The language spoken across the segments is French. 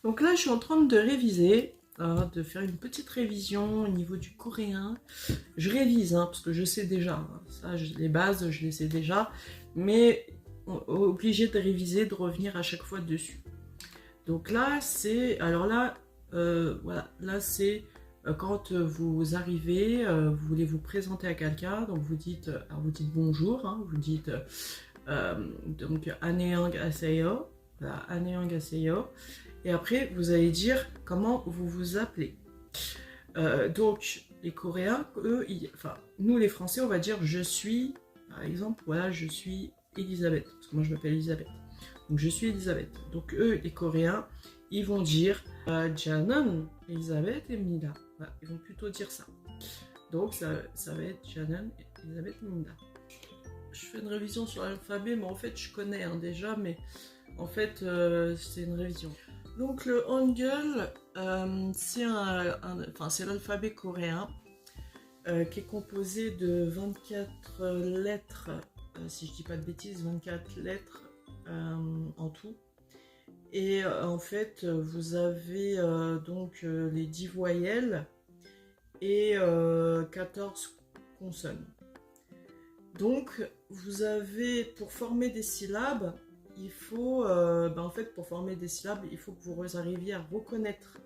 Donc là, je suis en train de réviser, de faire une petite révision au niveau du coréen. Je révise, hein, parce que je sais déjà. Hein, ça, les bases, je les sais déjà. Mais obligé de réviser, de revenir à chaque fois dessus. Donc là, c'est... Alors là, voilà. Là, c'est quand vous arrivez, vous voulez vous présenter à quelqu'un. Donc vous dites, alors vous dites bonjour. Hein, vous dites donc annyeonghaseyo. Voilà, annyeonghaseyo. Et après, vous allez dire comment vous vous appelez. Donc, les Coréens, eux, enfin, nous les Français, on va dire je suis, par exemple, voilà, je suis Elisabeth, parce que moi je m'appelle Elisabeth. Donc, je suis Elisabeth. Donc, eux, les Coréens, ils vont dire Janan Elisabeth et Mina. Voilà, ils vont plutôt dire ça. Donc, ça va être Janan Elisabeth et Mina. Je fais une révision sur l'alphabet, mais en fait, je connais hein, déjà, mais en fait, c'est une révision. Donc le Hangul, c'est l'alphabet coréen qui est composé de 24 lettres, si je dis pas de bêtises, 24 lettres en tout. Et en fait, vous avez donc les 10 voyelles et 14 consonnes. Donc, vous avez, pour former des syllabes, il faut, en fait, pour former des syllabes, il faut que vous arriviez à reconnaître.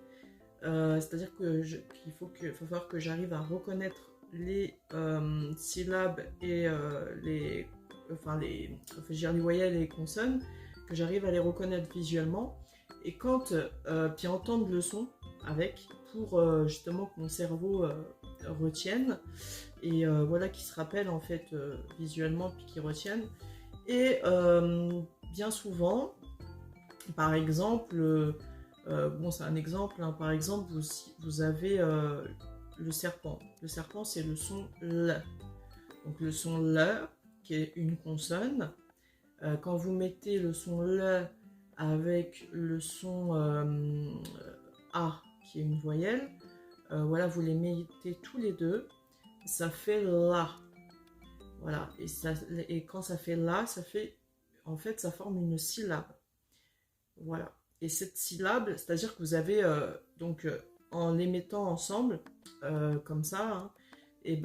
C'est-à-dire qu'il faut falloir que j'arrive à reconnaître les syllabes et les voyelles et les consonnes, que j'arrive à les reconnaître visuellement. Et quand, puis entendre le son avec, pour justement que mon cerveau retienne. Et voilà, qui se rappelle en fait visuellement puis qui retiennent. Et bien souvent, par exemple, bon c'est un exemple, hein, par exemple vous avez le serpent. Le serpent c'est le son L. Donc le son L qui est une consonne. Quand vous mettez le son L avec le son A qui est une voyelle, voilà, vous les mettez tous les deux. Ça fait la. Voilà. Et quand ça fait la, ça fait. En fait, ça forme une syllabe. Voilà. Et cette syllabe, c'est-à-dire que vous avez. Donc, en les mettant ensemble, comme ça, hein, et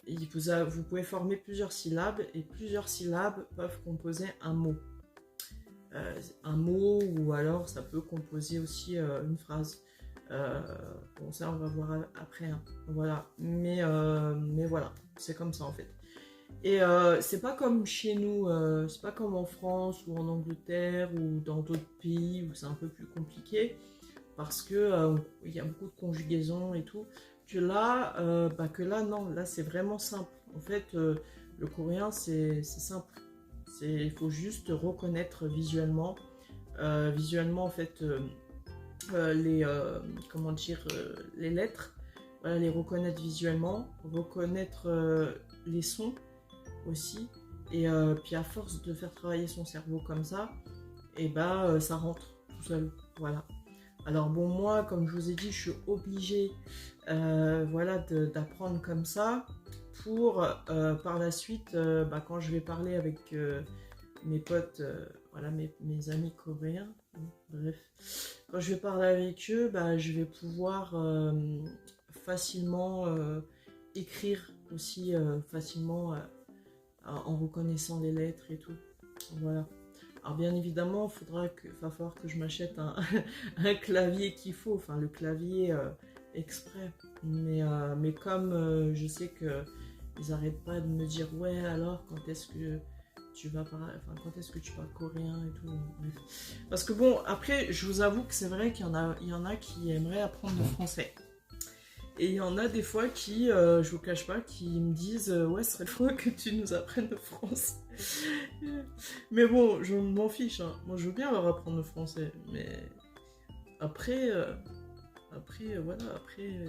vous pouvez former plusieurs syllabes, et plusieurs syllabes peuvent composer un mot. Un mot, ou alors ça peut composer aussi une phrase. Bon, ça on va voir après, hein. Voilà, mais voilà, c'est comme ça en fait. Et c'est pas comme chez nous, c'est pas comme en France ou en Angleterre ou dans d'autres pays où c'est un peu plus compliqué parce que il y a beaucoup de conjugaisons et tout. Que là non, là c'est vraiment simple. En fait, le coréen c'est simple. Il faut juste reconnaître visuellement. Visuellement en fait. Comment dire, les lettres, voilà, les reconnaître visuellement, reconnaître les sons aussi, et puis à force de faire travailler son cerveau comme ça, et ça rentre tout seul, voilà. Alors bon, moi, comme je vous ai dit, je suis obligée voilà, d'apprendre comme ça pour par la suite, quand je vais parler avec mes potes, voilà, mes amis coréens, bref, quand je vais parler avec eux, je vais pouvoir facilement écrire aussi facilement en reconnaissant les lettres et tout. Voilà. Alors bien évidemment, va falloir que je m'achète un clavier qu'il faut, enfin le clavier exprès. Mais comme je sais que ils n'arrêtent pas de me dire ouais alors quand est-ce que tu vas parler, enfin quand est-ce que tu parles coréen et tout. Bref. Parce que bon, après, je vous avoue que c'est vrai qu'il y en a qui aimeraient apprendre le français. Et il y en a des fois qui, je vous cache pas, qui me disent ouais, ce serait trop que tu nous apprennes le français. Mais bon, je m'en fiche, hein. Moi je veux bien leur apprendre le français, mais après, voilà, après.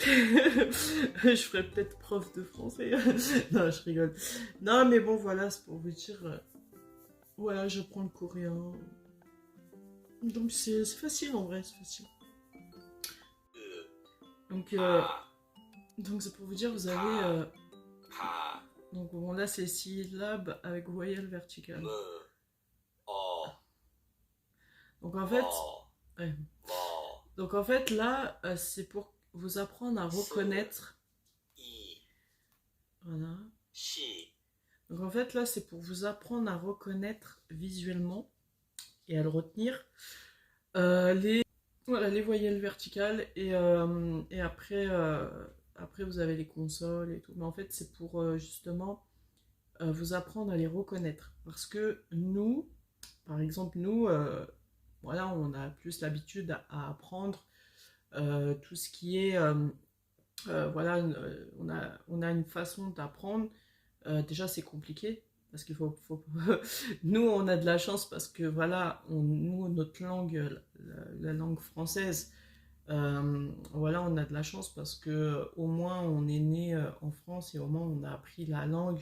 Je ferais peut-être prof de français. Non, je rigole. Non, mais bon, voilà, c'est pour vous dire. Voilà, j'apprends le coréen. Donc c'est facile en vrai, c'est facile. Donc c'est pour vous dire, vous avez. Donc bon, là c'est syllabe avec voyelle verticale. Donc en fait, ouais. Donc en fait là, c'est pour vous apprendre à reconnaître. Voilà. Donc en fait là, c'est pour vous apprendre à reconnaître visuellement et à le retenir voilà, les voyelles verticales et après, après vous avez les consoles et tout. Mais en fait c'est pour justement vous apprendre à les reconnaître. Parce que nous, par exemple nous, voilà, on a plus l'habitude à apprendre tout ce qui est... voilà, on a une façon d'apprendre. Déjà c'est compliqué. Parce qu'il faut... nous, on a de la chance parce que, voilà, nous, notre langue, la langue française, voilà, on a de la chance parce que au moins on est né en France et au moins on a appris la langue,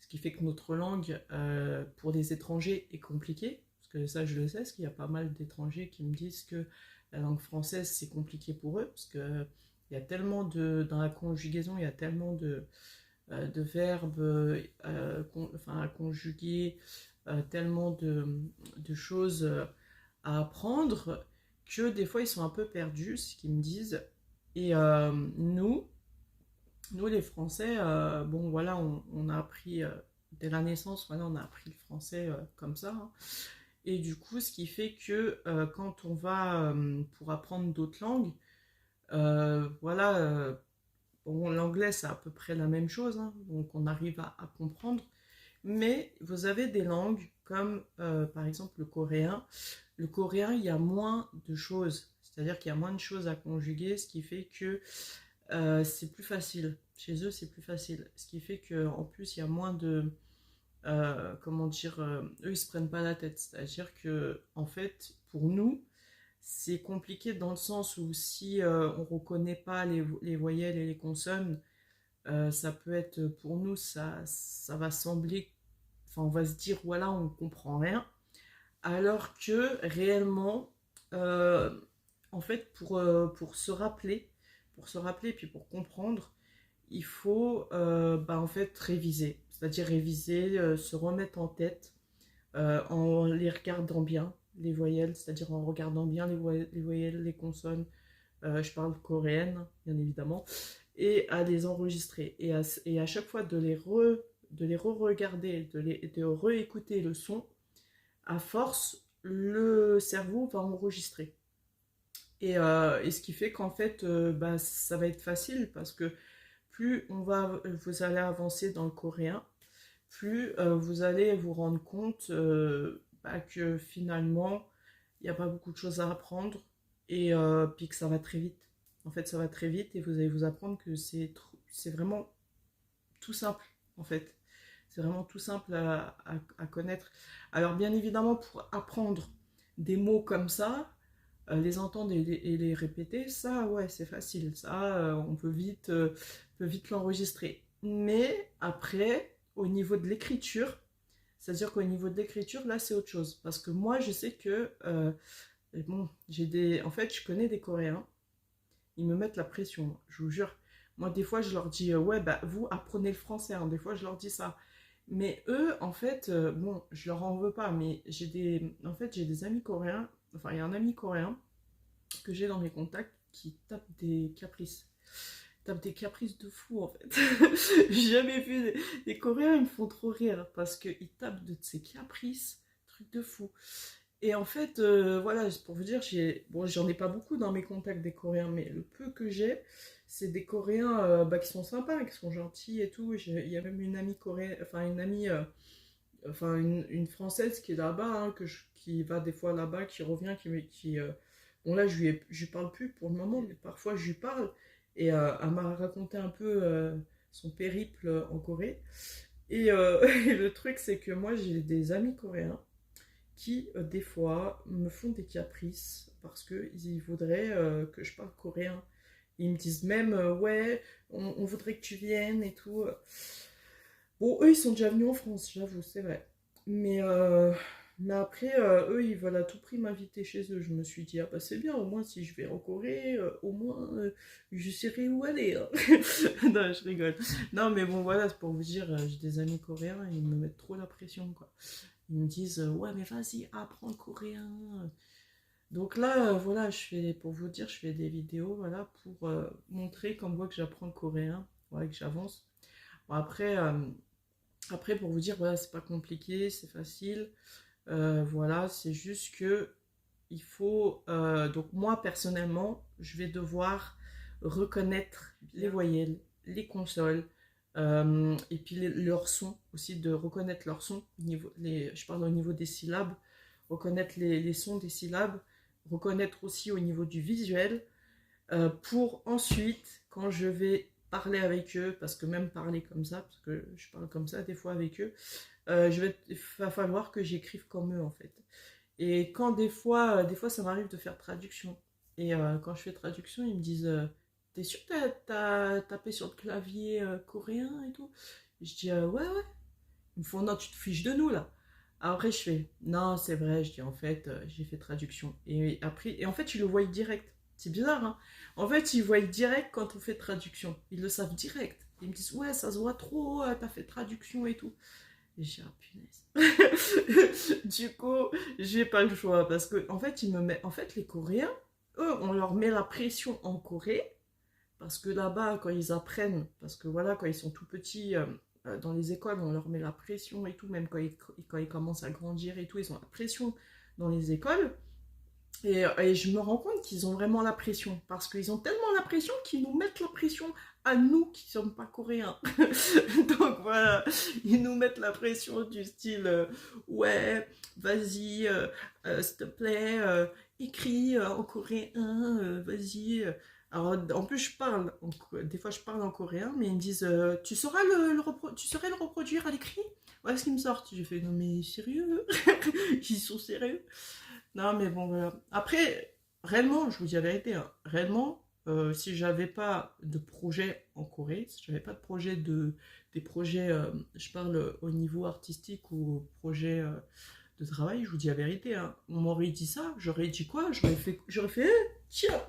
ce qui fait que notre langue pour les étrangers est compliquée, parce que ça je le sais, parce qu'il y a pas mal d'étrangers qui me disent que la langue française c'est compliqué pour eux, parce que il y a tellement dans la conjugaison, il y a tellement de verbes enfin, à conjuguer, tellement de choses à apprendre que des fois ils sont un peu perdus, ce qu'ils me disent. Et nous les Français, bon voilà, on a appris dès la naissance, voilà, on a appris le français comme ça. Hein. Et du coup, ce qui fait que quand on va pour apprendre d'autres langues, voilà, bon, l'anglais c'est à peu près la même chose, hein, donc on arrive à comprendre. Mais vous avez des langues comme par exemple le coréen. Le coréen, il y a moins de choses. C'est-à-dire qu'il y a moins de choses à conjuguer, ce qui fait que c'est plus facile. Chez eux, c'est plus facile. Ce qui fait qu'en plus, il y a moins de... comment dire, eux, ils se prennent pas la tête. C'est-à-dire que, en fait, pour nous, c'est compliqué dans le sens où si on reconnaît pas les voyelles et les consonnes, ça peut être, pour nous, ça va sembler... Enfin, on va se dire, voilà, on comprend rien. Alors que réellement, euh, en fait, pour se rappeler puis pour comprendre, il faut bah, en fait réviser. C'est-à-dire réviser, se remettre en tête en les regardant bien, les voyelles, c'est-à-dire en regardant bien les voyelles, les consonnes. Je parle coréenne, bien évidemment, et à les enregistrer. Et à chaque fois de les re-regarder, de réécouter le son, à force, le cerveau va enregistrer. Et ce qui fait qu'en fait, bah, ça va être facile parce que vous allez avancer dans le coréen, plus vous allez vous rendre compte bah, que finalement, il n'y a pas beaucoup de choses à apprendre et puis que ça va très vite. En fait, ça va très vite et vous allez vous apprendre que c'est vraiment tout simple, en fait. C'est vraiment tout simple à connaître. Alors, bien évidemment, pour apprendre des mots comme ça, les entendre et les répéter, ça, ouais, c'est facile. Ça, on peut vite l'enregistrer. Mais après, au niveau de l'écriture, c'est-à-dire qu'au niveau de l'écriture, là, c'est autre chose. Parce que moi, je sais que, bon, en fait, je connais des Coréens, ils me mettent la pression, je vous jure. Moi, des fois, je leur dis, ouais, bah, vous, apprenez le français. Hein. Des fois, je leur dis ça. Mais eux, en fait, bon, je leur en veux pas, mais en fait, j'ai des amis coréens, enfin, il y a un ami coréen que j'ai dans mes contacts qui tape des caprices. Tape des caprices de fou, en fait. J'ai jamais vu des Coréens, ils me font trop rire parce qu'ils tapent de ces caprices, truc de fou. Et en fait, voilà, pour vous dire, bon, j'en ai pas beaucoup dans mes contacts des Coréens, mais le peu que j'ai, c'est des Coréens bah, qui sont sympas, qui sont gentils et tout. Il y a même une amie coréenne, enfin une amie, enfin une Française qui est là-bas, hein, qui va des fois là-bas, qui revient, bon là, je lui parle plus pour le moment, mais parfois je lui parle. Et elle m'a raconté un peu son périple en Corée. Et, et le truc, c'est que moi, j'ai des amis coréens qui, des fois, me font des caprices parce qu'ils voudraient que je parle coréen. Ils me disent même, ouais, on voudrait que tu viennes et tout. Bon, eux, ils sont déjà venus en France, j'avoue, c'est vrai. Mais, euh, mais après, eux, ils veulent à tout prix m'inviter chez eux. Je me suis dit, ah bah c'est bien, au moins, si je vais en Corée, au moins, je saurai où aller. Hein. Non, je rigole. Non, mais bon, voilà, c'est pour vous dire, j'ai des amis coréens, ils me mettent trop la pression, quoi. Ils me disent, ouais, mais vas-y, apprends le coréen. Donc là, voilà, pour vous dire, je fais des vidéos, voilà, pour montrer comme quoi que j'apprends le coréen, ouais, que j'avance. Bon, après, pour vous dire, voilà, c'est pas compliqué, c'est facile. Voilà, c'est juste que il faut... donc moi, personnellement, je vais devoir reconnaître les voyelles, les consonnes, et puis leurs sons, aussi de reconnaître leurs sons, je parle au niveau des syllabes, reconnaître les sons des syllabes, reconnaître aussi au niveau du visuel, pour ensuite, quand je vais parler avec eux, parce que même parler comme ça, parce que je parle comme ça des fois avec eux, il va falloir que j'écrive comme eux en fait. Et quand des fois ça m'arrive de faire traduction. Et quand je fais traduction, ils me disent t'es sûr que t'as tapé sur le clavier coréen et tout? Je dis ouais, ouais. Ils me font non, tu te fiches de nous là. Après, je fais non, c'est vrai. Je dis en fait, j'ai fait traduction. Et après, et en fait, ils le voient direct. C'est bizarre, hein. En fait, ils voient direct quand on fait traduction. Ils le savent direct. Ils me disent ouais, ça se voit trop, t'as fait traduction et tout. Et j'ai ah punaise. Du coup, j'ai pas le choix parce que en fait, en fait, les Coréens, eux, on leur met la pression en Corée parce que là-bas, quand ils apprennent, parce que voilà, quand ils sont tout petits, dans les écoles, on leur met la pression et tout, même quand ils commencent à grandir et tout, ils ont la pression dans les écoles. Et je me rends compte qu'ils ont vraiment la pression, parce qu'ils ont tellement la pression qu'ils nous mettent la pression à nous qui ne sommes pas coréens. Donc voilà, ils nous mettent la pression du style ouais, vas-y, s'il te plaît, écris en coréen, vas-y. Alors en plus des fois je parle en coréen, mais ils me disent tu sauras tu saurais le reproduire à l'écrit? Ouais, ce qu'ils me sortent. J'ai fait non mais sérieux? Ils sont sérieux? Non, mais bon, voilà. Après, réellement, je vous dis la vérité, hein, réellement, si j'avais pas de projet en Corée, si j'avais pas de projet des projets, je parle au niveau artistique ou au projet de travail, je vous dis la vérité, hein, on m'aurait dit ça, j'aurais dit quoi? J'aurais fait, tiens,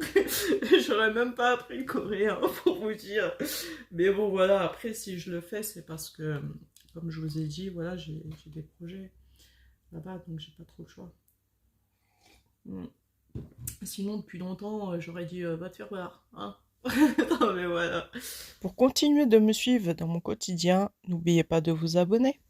j'aurais même pas appris le coréen pour vous dire. Mais bon, voilà, après, si je le fais, c'est parce que, comme je vous ai dit, voilà, j'ai des projets là-bas, donc j'ai pas trop le choix. Mm. Sinon, depuis longtemps, j'aurais dit va te faire voir. Hein. Non, mais voilà. Pour continuer de me suivre dans mon quotidien, n'oubliez pas de vous abonner.